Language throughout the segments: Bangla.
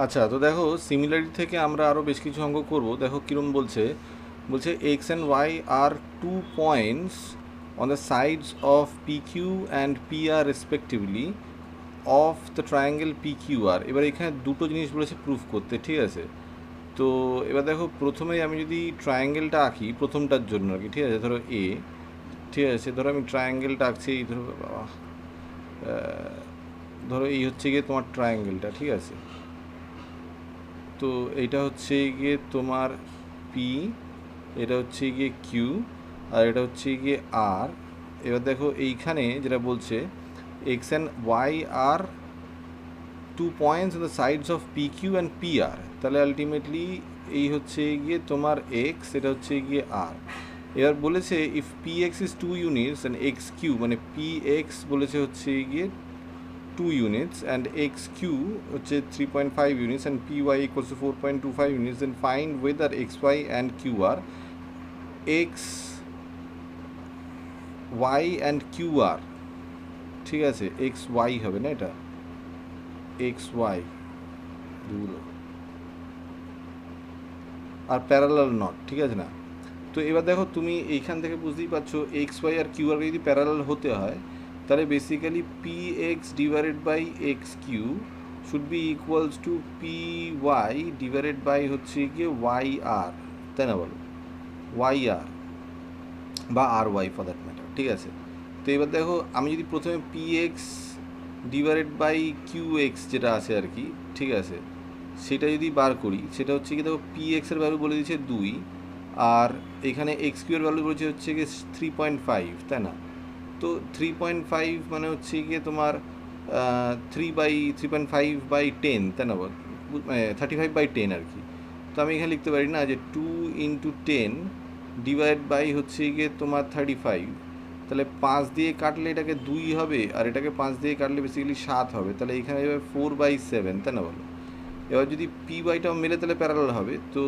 আচ্ছা, তো দেখো সিমিলারিটি থেকে আমরা আরও বেশ কিছু অঙ্ক করব। দেখো কীরকম বলছে, বলছে X and Y are 2 points on the sides of P Q and P R respectively of the triangle P Q R. এবার এখানে দুটো জিনিস বলেছে প্রুফ করতে, ঠিক আছে? তো এবার দেখো প্রথমেই আমি যদি ট্রায়াঙ্গেলটা আঁকি প্রথমটার জন্য আর কি, ঠিক আছে? ধরো এ, ঠিক আছে, ধরো আমি ট্রায়াঙ্গেলটা আঁকছি, এই ধরো ধরো এই হচ্ছে গিয়ে তোমার ট্রায়াঙ্গেলটা, ঠিক আছে? তো এইটা হচ্ছে গিয়ে তোমার পি, এটা হচ্ছে গিয়ে কিউ, আর এটা হচ্ছে গিয়ে আর। এবার দেখো এইখানে যেটা বলছে X and Y are 2 points on the sides of P Q and P R, তাহলে আলটিমেটলি এই হচ্ছে গিয়ে তোমার এক্স, এটা হচ্ছে গিয়ে আর। এবার বলেছে if P X is 2 units and X Q, মানে পি এক্স বলেছে হচ্ছে গিয়ে 2 units and xq হচ্ছে 3.5 units and py equals to 4.25 units, then find whether xy and q are x y and q are, ঠিক আছে? এক্স ওয়াই হবে না, এটা এক্স ওয়াই দূর আর প্যারালাল নট, ঠিক আছে না? তো এবার দেখো তুমি এইখান থেকে বুঝতেই পারছো এক্স ওয়াই আর কিউ আর যদি প্যারালাল হতে হয় তাহলে basically P X divided by X Q should be equals to P Y divided by হচ্ছে গিয়ে ওয়াই আর, তাই না বলো? ওয়াই আর বা R Y for that matter, ঠিক আছে? তো এবার দেখো আমি যদি প্রথমে P X divided by Q X যেটা আছে আর কি, ঠিক আছে, সেটা যদি বার করি, সেটা হচ্ছে কি দেখো পি এক্সের ভ্যালু বলে দিচ্ছে 2, আর এখানে এক্স কিউ এর ভ্যালু বলেছে হচ্ছে গিয়ে 3.5, তাই না? তো 3.5 মানে হচ্ছে গিয়ে তোমার 3/3.5/10, তাই না বল? 35/10 আর কি। তো আমি এখানে লিখতে পারি না যে 2 × 10 ডিভাইড বাই হচ্ছে গিয়ে তোমার 35, তাহলে 5 দিয়ে কাটলে এটাকে 2 হবে, আর এটাকে 5 দিয়ে কাটলে বেসিক্যালি 7 হবে, তাহলে এখানে যাবে 4/7, তাই না বলো? এবার যদি পি ওয়াইটাও মেলে তাহলে প্যারালাল হবে, তো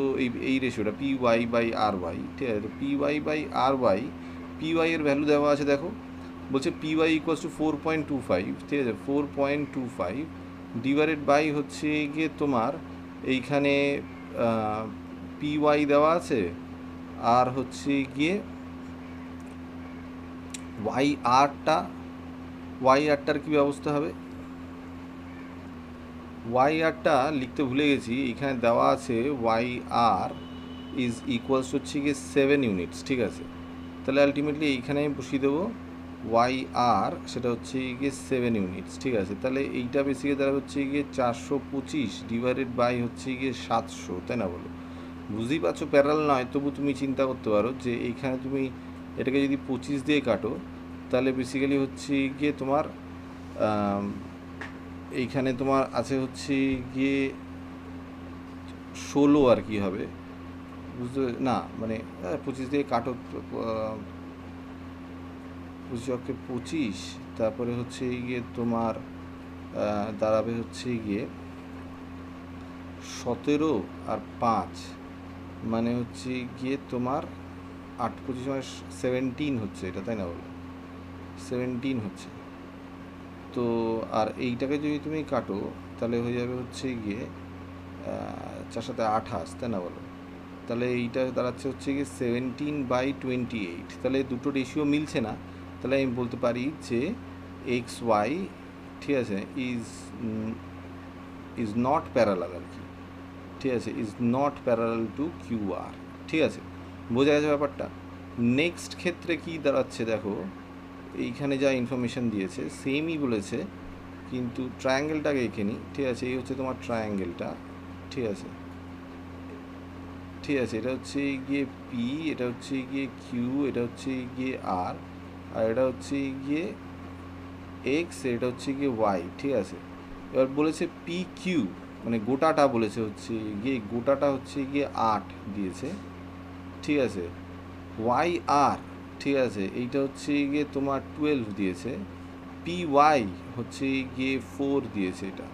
এই রেশিওটা P Y by R Y, ঠিক আছে? তো P Y by R Y, P Y এর ভ্যালু দেওয়া আছে দেখো, বলছে পি ওয়াই ইকুয়ালস টু 4.25, ঠিক আছে? 4.25 ডিভাইডেড বাই হচ্ছে গিয়ে তোমার এইখানে পি ওয়াই দেওয়া আছে, আর হচ্ছে গিয়ে ওয়াই আরটার কী ব্যবস্থা হবে? ওয়াই আরটা লিখতে ভুলে গেছি, এখানে দেওয়া আছে ওয়াই আর ইজ ইকুয়ালস হচ্ছে গিয়ে 7 ইউনিটস, ঠিক আছে? তাহলে আলটিমেটলি এইখানে আমি বসিয়ে দেবো ওয়াই আর, সেটা হচ্ছে গিয়ে 7 ইউনিটস, ঠিক আছে? তাহলে এইটা বেসিক্যালি তারা হচ্ছে গিয়ে 425 ডিভাইডেড বাই হচ্ছে গিয়ে 700, তাই না বলো? বুঝতেই পারছো প্যারাল নয়, তবু তুমি চিন্তা করতে পারো যে এইখানে তুমি এটাকে যদি 25 দিয়ে কাটো তাহলে বেসিক্যালি হচ্ছে গিয়ে তোমার এইখানে তোমার আছে হচ্ছে গিয়ে 16 আর কি হবে, বুঝতে না, মানে 25 দিয়ে কাটো, 25, তারপরে হচ্ছে গিয়ে তোমার দাঁড়াবে হচ্ছে গিয়ে 17 আর 5, মানে হচ্ছে গিয়ে তোমার 8 25 মানে 17 হচ্ছে এটা, তাই না বলো? 17 হচ্ছে। তো আর এইটাকে যদি তুমি কাটো তাহলে হয়ে যাবে হচ্ছে গিয়ে 4 7 28, তাই না বলো? তাহলে এইটা দাঁড়াচ্ছে হচ্ছে গিয়ে 17/28, তাহলে দুটো রেশিও মিলছে না, তাহলে আমি বলতে পারি যে এক্স ওয়াই, ঠিক আছে, ইজ নট প্যারালাল আর কি, ঠিক আছে? Is not parallel to Q R, ঠিক আছে? বোঝা গেছে ব্যাপারটা? নেক্সট ক্ষেত্রে কি দাঁড়াচ্ছে দেখো, এইখানে যা ইনফরমেশান দিয়েছে সেমই বলেছে, কিন্তু ট্রায়াঙ্গেলটাকে এঁকে নিই, ঠিক আছে? এই হচ্ছে তোমার ট্রায়াঙ্গেলটা, ঠিক আছে? ঠিক আছে, এটা হচ্ছে গিয়ে পি, এটা হচ্ছে গিয়ে কিউ, এটা হচ্ছে গিয়ে আর, আর এটা হচ্ছে গিয়ে এক্স, এটা হচ্ছে গিয়ে ওয়াই, ঠিক আছে? এবার বলেছে পি কিউ, মানে গোটাটা বলেছে হচ্ছে গিয়ে, গোটাটা হচ্ছে গিয়ে 8 দিয়েছে, ঠিক আছে? ওয়াই আর, ঠিক আছে, এইটা হচ্ছে গিয়ে তোমার 12 দিয়েছে, পি ওয়াই হচ্ছে গিয়ে 4 দিয়েছে এটা,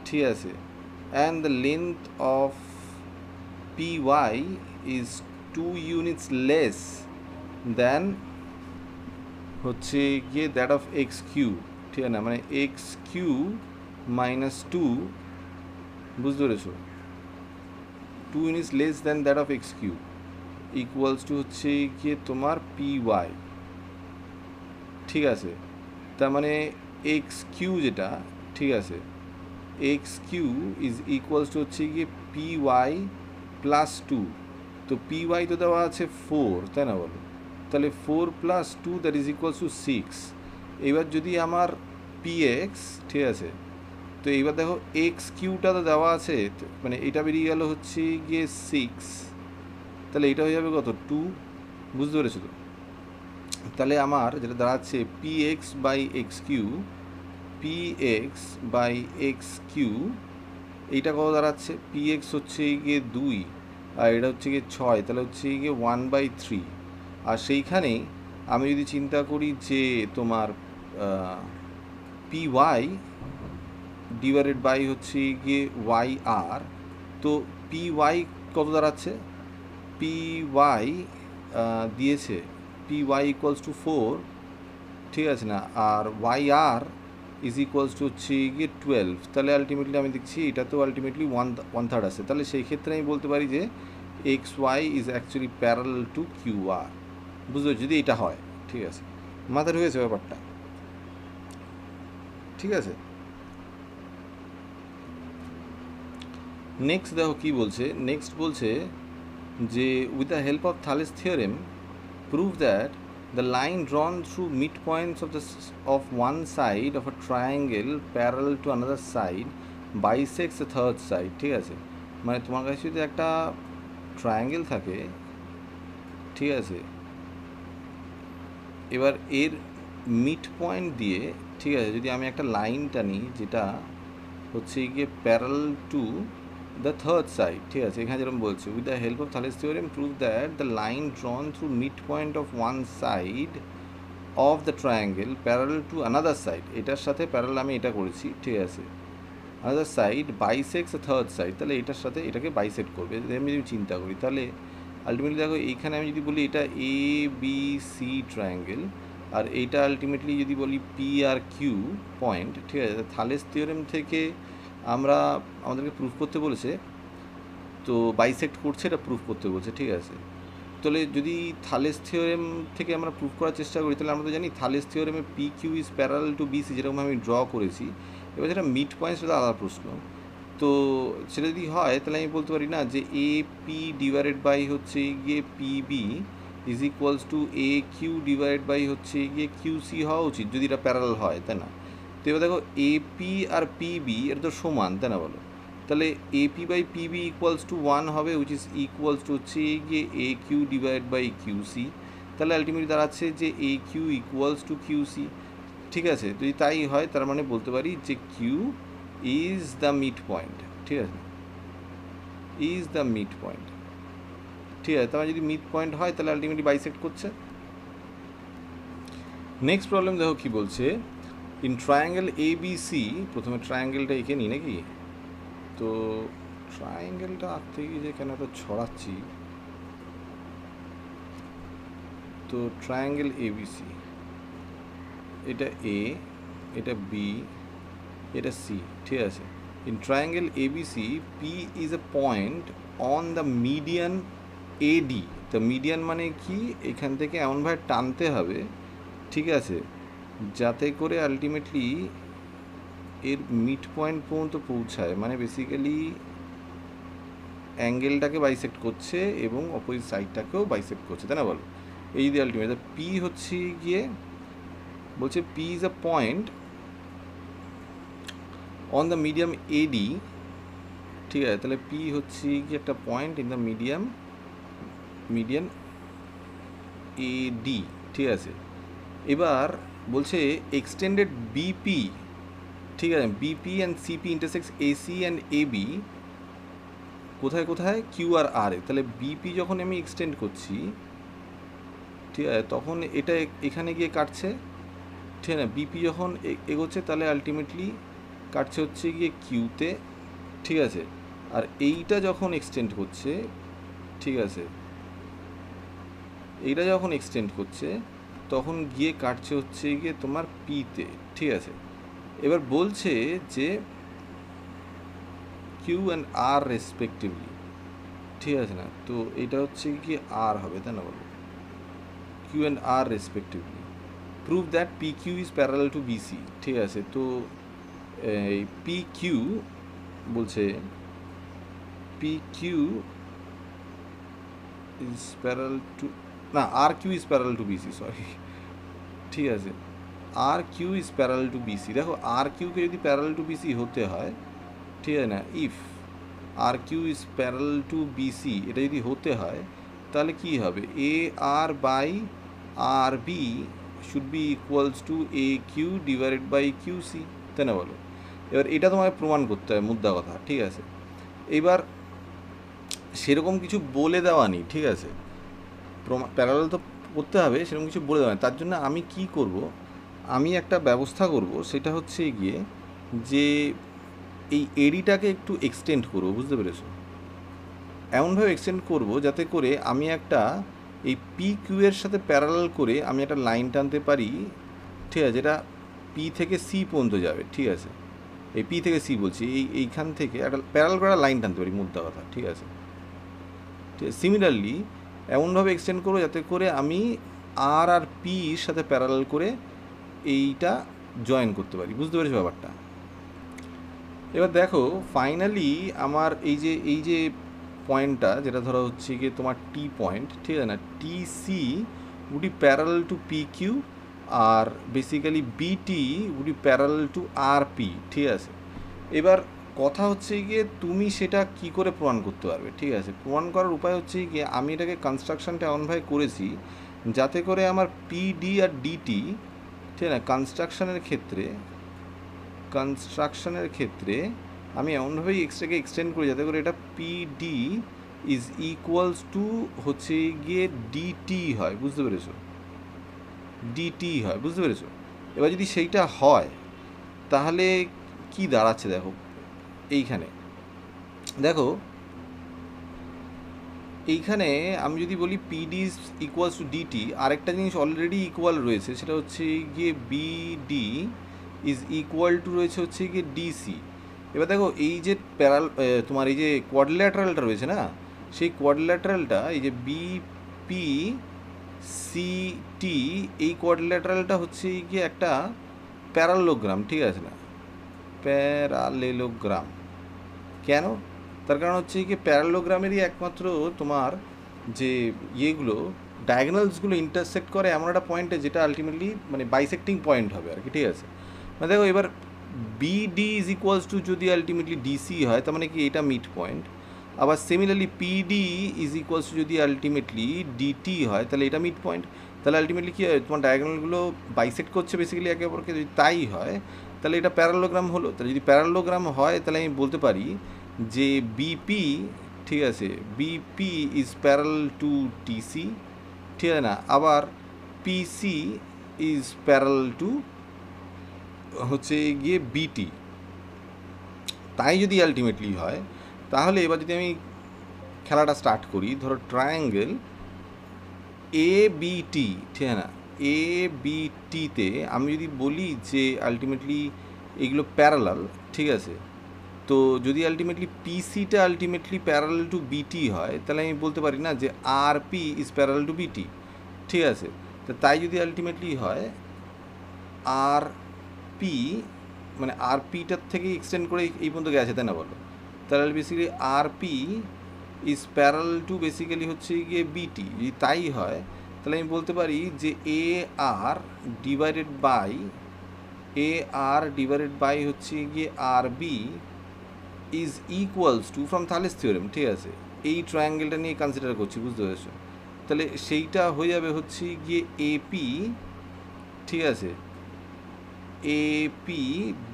ঠিক আছে? And the length of P Y is 2 units less than হচ্ছে গিয়ে দ্যাট অফ এক্স কিউ, ঠিক আছে না? মানে এক্স কিউ -2 বুঝতে পেরেছো? 2 units less than that of X Q equals to হচ্ছে গিয়ে তোমার পি ওয়াই, ঠিক আছে? তার মানে এক্স কিউ যেটা, ঠিক আছে, X Q is equals to হচ্ছে গিয়ে পি ওয়াই প্লাস টু। তো পি ওয়াই তো দেওয়া আছে 4, তাই না বলো? তাহলে 4 plus 2 that is equals to 6। এবার যদি আমার পি এক্স, ঠিক আছে, তো এইবার দেখো এক্স কিউটা তো দেওয়া আছে, মানে এটা বেরিয়ে গেল হচ্ছে গিয়ে 6, তাহলে এটা হয়ে যাবে কত, 2। বুঝতে পেরেছো তো? তাহলে আমার যেটা দাঁড়াচ্ছে P X by X Q, P X by X Q, এইটা কত দাঁড়াচ্ছে? পি এক্স হচ্ছে গিয়ে 2 আর এটা হচ্ছে গিয়ে 6, তাহলে হচ্ছে গিয়ে 1/3। আর সেইখানেই আমি যদি চিন্তা করি যে তোমার পি ওয়াই ডিভাইডেড বাই হচ্ছে গিয়ে ওয়াই আর, তো পি ওয়াই কত দাঁড়াচ্ছে? পি ওয়াই দিয়েছে পি ওয়াই ইকুয়ালস টু 4, ঠিক আছে না, আর Y R is equals to হচ্ছে গিয়ে 12। তাহলে আলটিমেটলি আমি দেখছি এটা তো আলটিমেটলি 1/3 আছে। তাহলে সেই ক্ষেত্রে আমি বলতে পারি যে X Y is actually parallel to Q R. বুঝতে পারছি? যদি এটা হয়, ঠিক আছে, মাথায় ঢুকেছে ব্যাপারটা? ঠিক আছে। নেক্সট দেখো কী বলছে। নেক্সট বলছে যে with the help of Thales theorem prove that the line drawn through midpoints of one side of a triangle parallel to another side bisects the third side। ঠিক আছে, মানে তোমার কাছে যদি একটা ট্রায়াঙ্গেল থাকে, ঠিক আছে, এবার এর মিড পয়েন্ট দিয়ে, ঠিক আছে, যদি আমি একটা লাইন টানি যেটা হচ্ছে গিয়ে parallel to the third side, ঠিক আছে, এখানে যেরকম বলছে with the help of Thales theorem prove that the line ড্রন through mid point of one side of the triangle parallel to another side, এটার সাথে প্যারালাল আমি এটা করেছি, ঠিক আছে, আনাদার সাইড বাইসেক্স থার্ড সাইড, তাহলে এটার সাথে এটাকে বাইসেক্ট করবে। আমি যদি চিন্তা করি তাহলে আলটিমেটলি দেখো এইখানে আমি যদি বলি এটা এ বি সি ট্রায়াঙ্গেল, আর এইটা আলটিমেটলি যদি বলি পি আর কিউ পয়েন্ট, ঠিক আছে, থালেস থিওরেম থেকে আমরা আমাদেরকে প্রুফ করতে বলেছে, তো বাইসেক্ট করছে, এটা প্রুফ করতে বলছে, ঠিক আছে। তাহলে যদি থালেস থিওরেম থেকে আমরা প্রুফ করার চেষ্টা করি, তাহলে আমরা তো জানি থালেস থিওরেমে P Q is parallel to BC, যেরকম আমি ড্র করেছি। এবার যেটা মিড পয়েন্ট সেটা আলাদা প্রশ্ন। তো সেটা যদি হয় তাহলে আমি বলতে পারি না যে এ পি ডিভাইডেড বাই হচ্ছে গিয়ে P B is equals to A Q divided by হচ্ছে গিয়ে কিউ সি হওয়া উচিত যদি এটা প্যারালাল হয়, তাই না? তো এবার দেখো এপি আর পিবি এটা তো সমান, তাই না বলো? তাহলে AP by PB equals to 1 হবে, উইচ ইজ ইকুয়ালস টু হচ্ছে গিয়ে A Q divide by Q C. তাহলে আলটিমেটলি দাঁড়াচ্ছে যে A Q equals to Q C, ঠিক আছে। যদি তাই হয় তার মানে বলতে পারি যে Q is the mid point, ঠিক আছে, ইজ দ্য মিড পয়েন্ট, ঠিক আছে। তার যদি মিড পয়েন্ট হয় তাহলে আলটিমেটলি বাইসেক্ট করছে। নেক্সট প্রবলেম দেখো কি বলছে। In triangle A B C, প্রথমে ট্রায়াঙ্গেলটা এঁকে নিই নাকি? তো ট্রায়াঙ্গেলটা আগ থেকে যে কেন তো ছড়াচ্ছি, তো ট্রায়াঙ্গেল এ বি সি, এটা এ, এটা বি, এটা সি, ঠিক আছে। In triangle A B C P is a point on the median AD. তো মিডিয়ান মানে কি, এখান থেকে এমনভাবে টানতে হবে, ঠিক আছে, যাতে করে আলটিমেটলি এর মিড পয়েন্ট পর্যন্ত পৌঁছায়, মানে বেসিক্যালি অ্যাঙ্গেলটাকে বাইসেক্ট করছে এবং অপোজিট সাইডটাকেও বাইসেক্ট করছে, তাই না বলো? এই যদি আলটিমেট পি হচ্ছে গিয়ে বলছে P is a point on the medium AD, ঠিক আছে। তাহলে পি হচ্ছে কি একটা point in the median AD, ঠিক আছে। এবার বলছে এক্সটেন্ডেড বিপি, ঠিক আছে, BP and CP intersects AC and AB কোথায় কোথায়, কিউ আর আর এ। তাহলে বিপি যখন আমি এক্সটেন্ড করছি, ঠিক আছে, তখন এটা এখানে গিয়ে কাটছে, ঠিক আছে। বিপি যখন এগোচ্ছে তাহলে আলটিমেটলি কাটছে হচ্ছে গিয়ে কিউতে, ঠিক আছে। আর এইটা যখন এক্সটেন্ড করছে, ঠিক আছে, এইটা যখন এক্সটেন্ড করছে তখন গিয়ে কাটছে হচ্ছে গিয়ে তোমার পিতে, ঠিক আছে। এবার বলছে যে কিউ অ্যান্ড আর রেসপেক্টিভলি, ঠিক আছে না? তো এটা হচ্ছে কি আর হবে, তাই না বলো, Q and R respectively. Prove that P Q is parallel to BC, ঠিক আছে? তো এই পি কিউ বলছে P Q is parallel to, না, R Q is parallel to BC, sorry, ঠিক আছে, R Q is parallel to BC. দেখো আর কিউকে যদি প্যারালাল টু বিসি হতে হয়, ঠিক আছে না, if R Q is parallel to BC, এটা যদি হতে হয় তাহলে কি হবে, A R by R B should be equals to A Q divided by Q C, তাই না বলো? এবার এটা তোমায় প্রমাণ করতে হবে, মুদ্রা কথা, ঠিক আছে? এবার সেরকম কিছু বলে দেওয়া নেই, ঠিক আছে, প্যারালাল তো করতে হবে, সেরকম কিছু বলে দেওয়া নেই। তার জন্য আমি কি করব, আমি একটা ব্যবস্থা করব, সেটা হচ্ছে গিয়ে যে এই এডিটাকে একটু এক্সটেন্ড করবো, বুঝতে পেরেছো? এমনভাবে এক্সটেন্ড করব যাতে করে আমি একটা এই পি কিউ এর সাথে প্যারালাল করে আমি একটা লাইন টানতে পারি, ঠিক আছে, যেটা পি থেকে সি পর্যন্ত যাবে, ঠিক আছে? এই পি থেকে সি বলছি, এইখান থেকে একটা প্যারালাল করা লাইন টানতে পারি, মুদ্রা কথা, ঠিক আছে? ঠিক আছে, সিমিলারলি এমনভাবে এক্সটেন্ড করবো যাতে করে আমি আর পির সাথে প্যারালাল করে এইটা জয়েন করতে পারি, বুঝতে পেরেছো ব্যাপারটা? এবার দেখো ফাইনালি আমার এই যে পয়েন্টটা, যেটা ধরো হচ্ছে গিয়ে তোমার টি পয়েন্ট, ঠিক আছে না, T C would be parallel to P Q, আর basically BT would be parallel to R P, ঠিক আছে? এবার কথা হচ্ছে গিয়ে তুমি সেটা কি করে প্রমাণ করতে পারবে, ঠিক আছে? প্রমাণ করার উপায় হচ্ছে গিয়ে আমি এটাকে কনস্ট্রাকশনটা এমনভাবে করেছি যাতে করে আমার পিডি আর ডিটি, ঠিক আছে না, কনস্ট্রাকশনের ক্ষেত্রে আমি এমনভাবেই এক্সট্রাকে এক্সটেন্ড করি যাতে করে এটা পিডি ইজ ইকুয়ালস টু হচ্ছে গিয়ে ডিটি হয়, বুঝতে পেরেছো? ডিটি হয়, বুঝতে পেরেছো? এবার যদি সেইটা হয় তাহলে কি দাঁড়াচ্ছে দেখো, এইখানে দেখো, এইখানে আমি যদি বলি PD is equals to DT, আরেকটা জিনিস অলরেডি ইকুয়াল রয়েছে, সেটা হচ্ছে গিয়ে বিডি ইজ ইকুয়াল টু রয়েছে হচ্ছে গিয়ে ডিসি। এবার দেখো এই যে তোমার এই যে কোয়াড্রিল্যাটারালটা রয়েছে না, সেই কোয়াড্রিল্যাটারালটা এই যে বিপি সিটি, এই কোয়াড্রিল্যাটারালটা হচ্ছে গিয়ে একটা প্যারালোগ্রাম, ঠিক আছে না, প্যারালেলোগ্রাম। কেন? তার কারণ হচ্ছে কি প্যারালোগ্রামেরই একমাত্র তোমার যে ইয়েগুলো, ডায়াগনালসগুলো ইন্টারসেক্ট করে এমন একটা পয়েন্টে যেটা আলটিমেটলি মানে বাইসেক্টিং পয়েন্ট হবে আর কি, ঠিক আছে? মানে দেখো এবার বিডি ইজ ইকুয়ালস টু যদি আলটিমেটলি ডিসি হয় তার মানে কি এটা মিড পয়েন্ট, আবার similarly PD is equals two যদি আলটিমেটলি ডিটি হয় তাহলে এটা মিড পয়েন্ট। তাহলে আলটিমেটলি কী হয়, তোমার ডায়াগনালগুলো বাইসেক্ট করছে বেসিক্যালি একে অপরকে, যদি তাই হয় তাহলে এটা প্যারালোগ্রাম হলো। তাহলে যদি প্যারালোগ্রাম হয় তাহলে আমি বলতে পারি যে বিপি, ঠিক আছে, BP is parallel to TC, ঠিক আছে না, আবার পিসি ইজ প্যারালাল টু হচ্ছে গিয়ে বিটি। তাই যদি আলটিমেটলি হয় তাহলে এবার যদি আমি খেলাটা স্টার্ট করি, ধরো ট্রায়াঙ্গেল এ বিটি, ঠিক আছে না, এ বিটিতে আমি যদি বলি যে আলটিমেটলি এগুলো প্যারালাল, ঠিক আছে, তো যদি আলটিমেটলি পিসিটা আলটিমেটলি প্যারালাল টু বিটি হয় তাহলে আমি বলতে পারি না যে আর পি ইজ প্যারালাল টু বিটি, ঠিক আছে? তো তাই যদি আলটিমেটলি হয় আর পি, মানে আর পিটার থেকে এক্সটেন্ড করে এই পর্যন্ত গেছে, তাই না বলো? তাহলে basically R P is parallel to basically হচ্ছে গিয়ে বিটি। যদি তাই হয় তাহলে আমি বলতে পারি যে এ আর ডিভাইডেড বাই হচ্ছে গিয়ে R B is equals to from Thales theorem, ঠিক আছে, এই ট্রায়াঙ্গেলটা নিয়ে কনসিডার করছি, বুঝতে পেরেছো? তাহলে সেইটা হয়ে যাবে হচ্ছে গিয়ে এপি, ঠিক আছে, এপি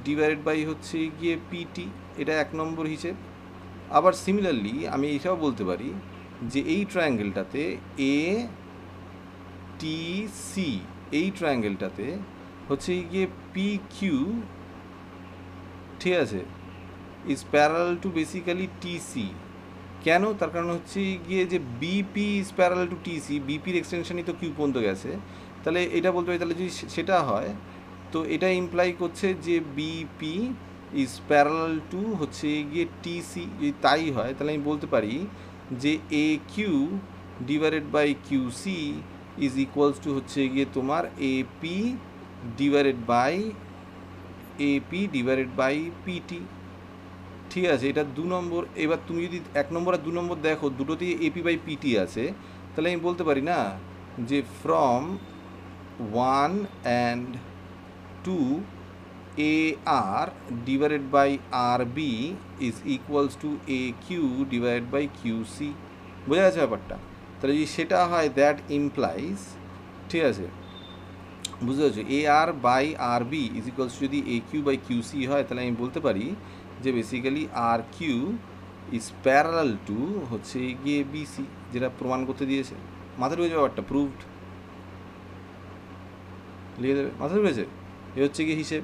ডিভাইডেড বাই হচ্ছে গিয়ে পিটি, এটা এক নম্বর হিসেব। আবার সিমিলারলি আমি এটাও বলতে পারি যে এই ট্রায়াঙ্গেলটাতে এ টি সি, এই ট্রায়াঙ্গেলটাতে হচ্ছে গিয়ে পি কিউ, ঠিক আছে, is parallel to basically TC. কেন? তার কারণ হচ্ছে গিয়ে যে BP is parallel to TC, বিপির এক্সটেনশনই তো কিউ পর্যন্ত গেছে, তাহলে এটা বলতে পারি। তাহলে যদি সেটা হয় তো এটা ইমপ্লাই করছে যে বিপি ইজ প্যারালাল টু হচ্ছে গিয়ে টিসি। যদি তাই হয় তাহলে আমি বলতে পারি যে A Q divided by Q C is equals to হচ্ছে গিয়ে তোমার এপি ডিভাইডেড বাই পিটি। ঠিক আছে, এটা 2 নম্বর। এবার তুমি যদি 1 নম্বর আর 2 নম্বর দেখো, দুটোতেই এপি বাই পিটি আছে, তাহলে আমি বলতে পারি না যে from 1 and 2 A R divided by R B is equals to A Q divided by Q C. বোঝা যাচ্ছে ব্যাপারটা? তাহলে যদি সেটা হয় দ্যাট ইমপ্লাইজ, ঠিক আছে, বুঝতে পারছো, A R by R B is equals যদি A Q by Q C হয়, তাহলে আমি বলতে পারি যে basically R Q is parallel to হচ্ছে গিয়ে বিসি, যেটা প্রমাণ করতে দিয়েছে। মাথায় ঢুকেছে ব্যাপারটা? প্রুভড। লিখে দেবে, মাথায় ঢুকেছে? এ হচ্ছে গিয়ে হিসেব।